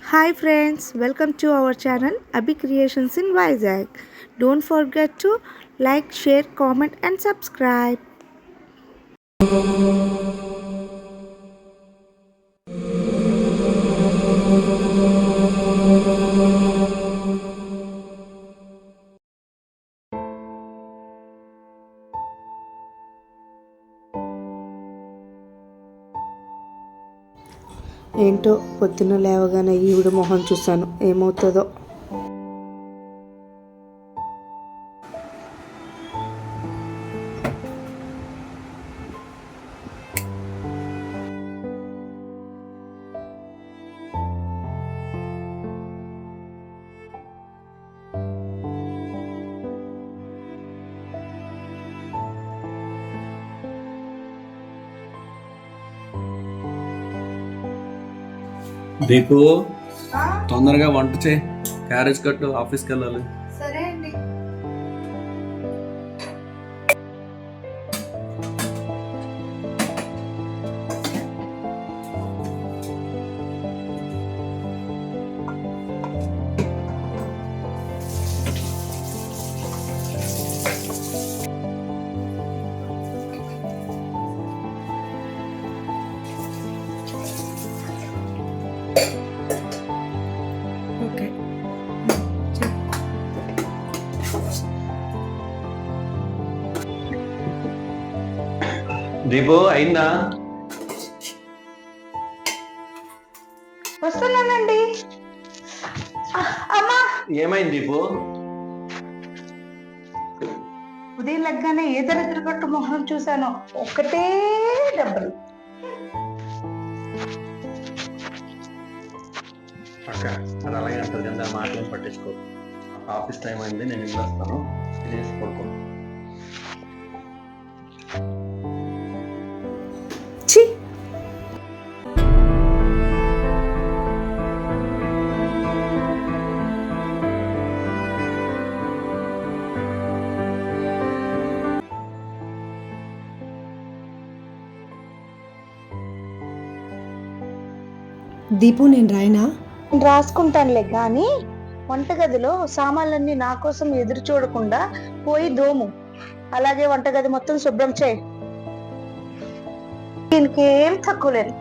Hi friends, welcome to our channel Abhi Creations in Vizag. Don't forget to like, share, comment and subscribe. ఏంటో పొద్దున్న లేవగానే ఈవిడ మొహం చూశాను, ఏమవుతుందో. దీపు తొందరగా వంట చేయి, క్యారేజ్ కట్టు, ఆఫీస్కి వెళ్ళాలి. సరే అండి. దీపు అయిందా? వస్తున్నానండి. అమ్మా, ఏమైంది దీపు? ఉదయం లెగ్గానే ఏ దరిద్ర పట్టు మొహం చూశాను, ఒక్కటే డబ్బులు. అక్క అది అలాగే అంటుంది కదా, మాటలు పట్టించుకో. ఆఫీస్ టైం అయింది, నేను ఇల్లు వస్తాను, తినేసి పడుకో. దీపు నేను రాయనా? రాసుకుంటానులే కానీ వంటగదిలో సామాన్లన్నీ నా కోసం ఎదురు చూడకుండా పోయి దోము. అలాగే వంటగది మొత్తం శుభ్రం చేయి. దీనికి ఏం తక్కువ లేదు.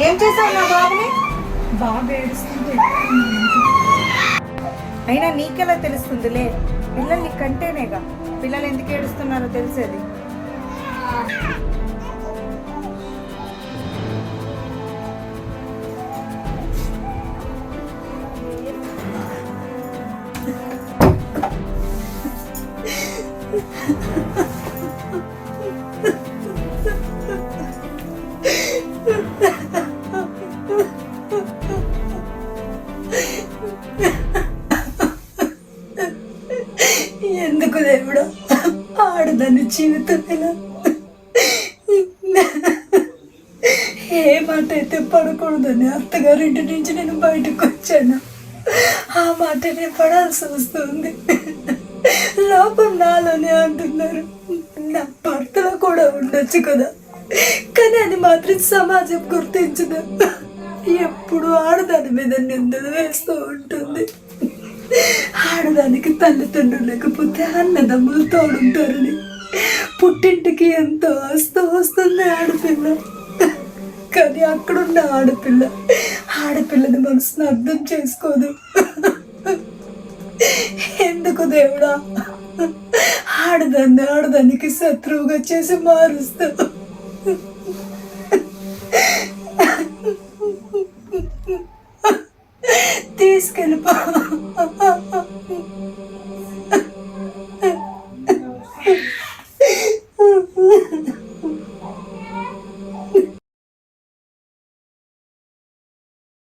ఏం చేసావు నా బాబుని? బాగా ఏడుస్తుంటే అయినా నీకెలా తెలుస్తుందిలే, పిల్లల్ని కంటేనేగా పిల్లలు ఎందుకు ఏడుస్తున్నారో తెలిసేది. ఎందుకు దేవుడు ఆడదాన్ని జీవితం ఏ మాట అయితే పడకూడదని అత్తగారింటి నుంచి నేను బయటకు వచ్చాను, ఆ మాట నేను పడాల్సి వస్తుంది. లోపం నాలోనే అంటున్నారు. నా భర్తలో కూడా ఉండొచ్చు కదా, కానీ అది మాత్రం సమాజం గుర్తించదు. ఎప్పుడు ఆడదాని మీద నిందలు వేస్తూ ఉంటుంది. ఆడదానికి తల్లిదండ్రులు లేకపోతే అన్నదమ్ములు తోడుంటారని, పుట్టింటికి ఎంతో ఆస్తి వస్తుంది ఆడపిల్ల. కానీ అక్కడున్న ఆడపిల్లని మనసును అర్థం చేసుకోదు. ఎందుకు దేవుడా ఆడదానికి శత్రువుగా చేసి మారుస్తావు?